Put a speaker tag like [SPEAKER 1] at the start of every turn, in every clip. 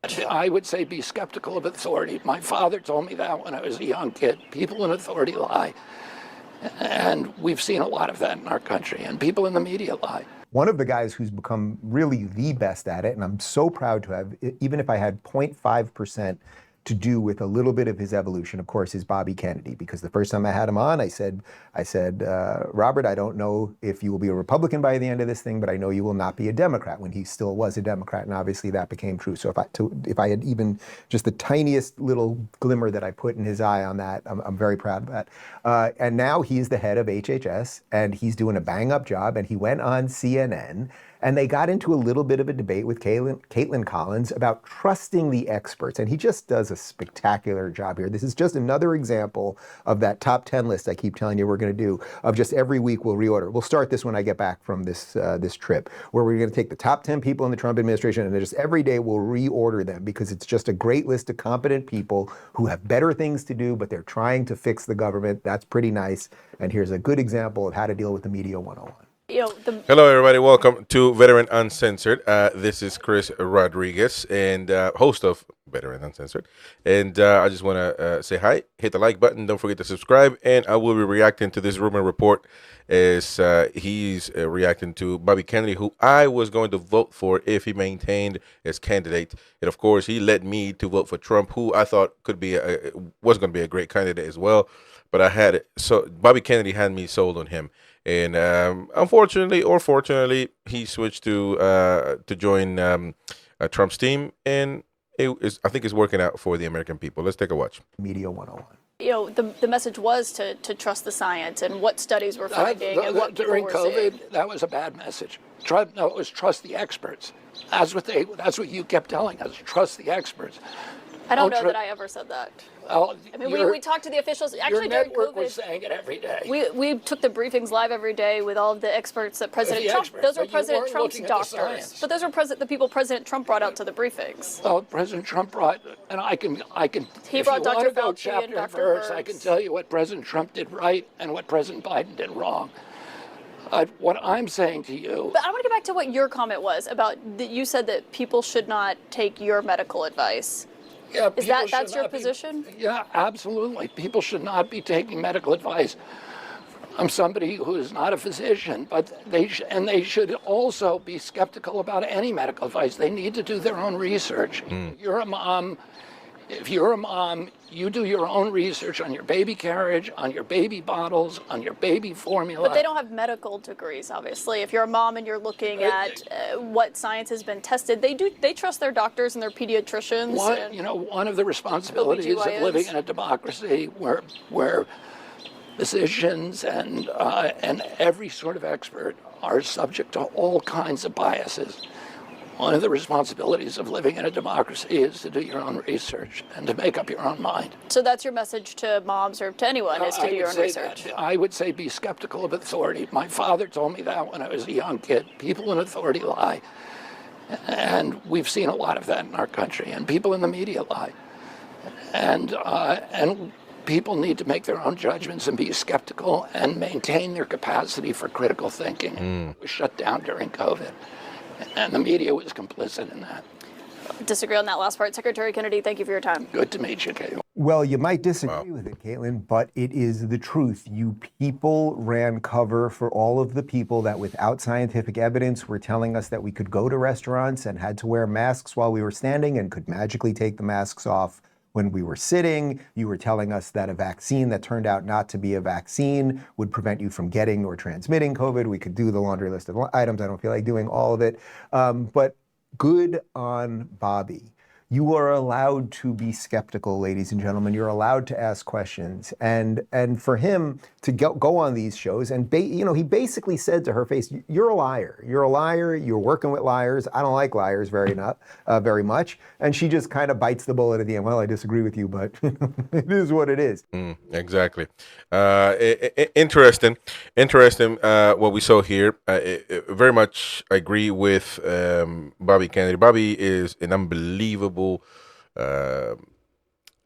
[SPEAKER 1] I would say be skeptical of authority. My father told me that when I was a young kid. People in authority lie. And we've seen a lot of that in our country, and people in the media lie.
[SPEAKER 2] One of the guys who's become really the best at it, and I'm so proud to have, even if I had 0.5% to do with a little bit of his evolution, of course, is Bobby Kennedy. Because the first time I had him on, I said, Robert, I don't know if you will be a Republican by the end of this thing, but I know you will not be a Democrat, when he still was a Democrat, and obviously that became true. So if I had even just the tiniest little glimmer that I put in his eye on that, I'm very proud of that. And now he's the head of HHS, and he's doing a bang-up job, and he went on CNN, and they got into a little bit of a debate with Kaitlan Collins about trusting the experts. And he just does a spectacular job here. This is just another example of that top 10 list I keep telling you we're going to do, of just every week we'll reorder. We'll start this when I get back from this trip, where we're going to take the top 10 people in the Trump administration, and just every day we'll reorder them, because it's just a great list of competent people who have better things to do, but they're trying to fix the government. That's pretty nice. And here's a good example of how to deal with the media 101.
[SPEAKER 3] Hello, everybody. Welcome to Veteran Uncensored. This is Chris Rodriguez, and host of Veteran Uncensored. And I just want to say hi, hit the like button, don't forget to subscribe, and I will be reacting to this Rubin Report as he's reacting to Bobby Kennedy, who I was going to vote for if he maintained as candidate. And of course, he led me to vote for Trump, who I thought was going to be a great candidate as well. But Bobby Kennedy had me sold on him. And unfortunately or fortunately, he switched to join Trump's team, and I think it's working out for the American people. Let's take a watch.
[SPEAKER 2] Media 101.
[SPEAKER 4] The message was to trust the science and what studies were finding and what
[SPEAKER 1] during
[SPEAKER 4] people were
[SPEAKER 1] COVID,
[SPEAKER 4] saying.
[SPEAKER 1] that was a bad message. It was trust the experts. That's what you kept telling us. Trust the experts.
[SPEAKER 4] I don't know that I ever said that.
[SPEAKER 1] Well,
[SPEAKER 4] I mean, we talked to the officials. Actually,
[SPEAKER 1] your
[SPEAKER 4] during
[SPEAKER 1] network
[SPEAKER 4] COVID,
[SPEAKER 1] was saying it every day.
[SPEAKER 4] we took the briefings live every day with all of the experts that President Trump. Those are President Trump's doctors. But those are the people President Trump brought out to the briefings.
[SPEAKER 1] Well, President Trump brought, and I can.
[SPEAKER 4] He
[SPEAKER 1] if
[SPEAKER 4] brought
[SPEAKER 1] you
[SPEAKER 4] Dr.
[SPEAKER 1] want to go
[SPEAKER 4] Fauci
[SPEAKER 1] chapter
[SPEAKER 4] and Dr.
[SPEAKER 1] verse, I
[SPEAKER 4] Birx.
[SPEAKER 1] can tell you what President Trump did right and what President Biden did wrong. What I'm saying to you.
[SPEAKER 4] But I want to get back to what your comment was about. You said that people should not take your medical advice.
[SPEAKER 1] Yeah,
[SPEAKER 4] That's your position?
[SPEAKER 1] Yeah, absolutely. People should not be taking medical advice. I'm somebody who is not a physician, but they should also be skeptical about any medical advice. They need to do their own research. If you're a mom, you do your own research on your baby carriage, on your baby bottles, on your baby formula.
[SPEAKER 4] But they don't have medical degrees, obviously. If you're a mom and you're looking at what science has been tested, they trust their doctors and their pediatricians.
[SPEAKER 1] One of the responsibilities of living in a democracy where physicians and every sort of expert are subject to all kinds of biases. One of the responsibilities of living in a democracy is to do your own research and to make up your own mind.
[SPEAKER 4] So that's your message to moms or to anyone, is to do your own research.
[SPEAKER 1] I would say be skeptical of authority. My father told me that when I was a young kid. People in authority lie. And we've seen a lot of that in our country. And people in the media lie. And people need to make their own judgments and be skeptical and maintain their capacity for critical thinking. It was shut down during COVID. And the media was complicit in that.
[SPEAKER 4] Disagree on that last part. Secretary Kennedy, thank you for your time.
[SPEAKER 1] Good to meet you, Kaitlan.
[SPEAKER 2] Well, you might disagree with it, Kaitlan, but it is the truth. You people ran cover for all of the people that without scientific evidence were telling us that we could go to restaurants and had to wear masks while we were standing and could magically take the masks off when we were sitting. You were telling us that a vaccine that turned out not to be a vaccine would prevent you from getting or transmitting COVID. We could do the laundry list of items. I don't feel like doing all of it. But good on Bobby. You are allowed to be skeptical, ladies and gentlemen. You're allowed to ask questions. And for him to go on these shows, and he basically said to her face, "You're a liar. You're a liar. You're working with liars. I don't like liars very much." And she just kind of bites the bullet at the end. Well, I disagree with you, but it is what it is.
[SPEAKER 3] Exactly. Interesting. What we saw here. Very much agree with Bobby Kennedy. Bobby is an unbelievable.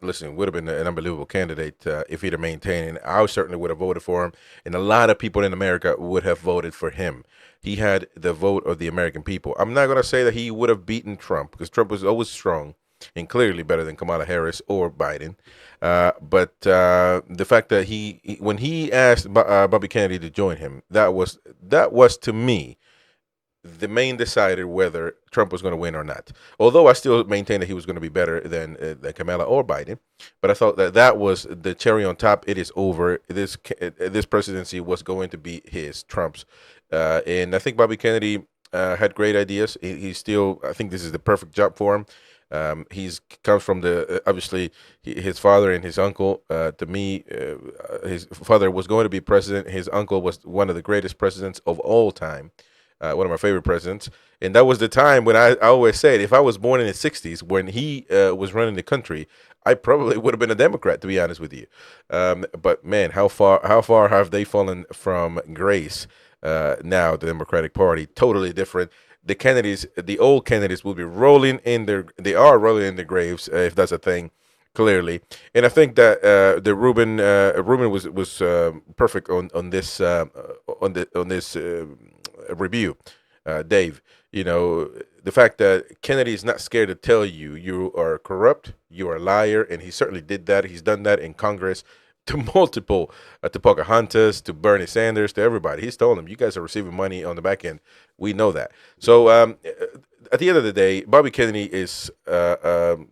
[SPEAKER 3] Would have been an unbelievable candidate if he'd have maintained, and I certainly would have voted for him, and a lot of people in America would have voted for him. He had the vote of the American people. I'm not going to say that he would have beaten Trump, because Trump was always strong, and clearly better than Kamala Harris or Biden. But the fact that when he asked Bobby Kennedy to join him, that was to me the main decider whether Trump was going to win or not. Although I still maintain that he was going to be better than Kamala or Biden, but I thought that was the cherry on top. It is over. This presidency was going to be Trump's, and I think Bobby Kennedy had great ideas. He's still. I think this is the perfect job for him. He's comes from obviously his father and his uncle. To me, his father was going to be president. His uncle was one of the greatest presidents of all time. One of my favorite presidents. And that was the time when I always said, if I was born in the 60s when he was running the country, I probably would have been a Democrat, to be honest with you. But man, how far have they fallen from grace now, the Democratic Party? Totally different. The Kennedys, the old Kennedys will be rolling in they are rolling in their graves, if that's a thing. Clearly, and I think that the Rubin was perfect on this review, Dave. You know, the fact that Kennedy is not scared to tell you are corrupt, you are a liar, and he certainly did that. He's done that in Congress to multiple, to Pocahontas, to Bernie Sanders, to everybody. He's told them, you guys are receiving money on the back end. We know that. So at the end of the day, Bobby Kennedy is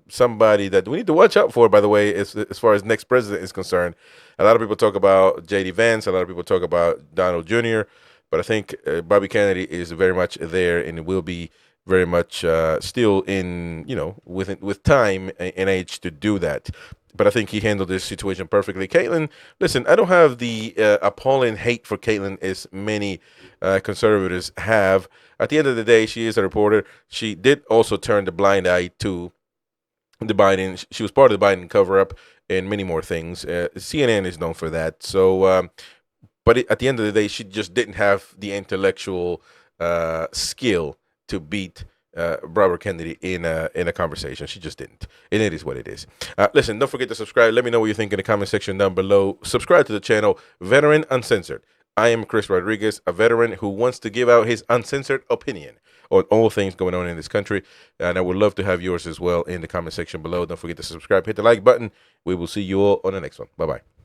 [SPEAKER 3] somebody that we need to watch out for, by the way, as far as next president is concerned. A lot of people talk about J.D. Vance. A lot of people talk about Donald Jr., but I think Bobby Kennedy is very much there and will be very much still in, with time and age to do that. But I think he handled this situation perfectly. Kaitlan, listen, I don't have the appalling hate for Kaitlan as many conservatives have. At the end of the day, she is a reporter. She did also turn the blind eye to the Biden. She was part of the Biden cover-up and many more things. CNN is known for that. So, but at the end of the day, she just didn't have the intellectual skill to beat Robert Kennedy in a conversation. She just didn't, and it is what it is. Listen, don't forget to subscribe. Let me know what you think in the comment section down below. Subscribe to the channel Veteran Uncensored. I am Chris Rodriguez, a veteran who wants to give out his uncensored opinion on all things going on in this country, and I would love to have yours as well in the comment section below. Don't forget to subscribe, hit the like button. We will see you all on the next one. Bye bye.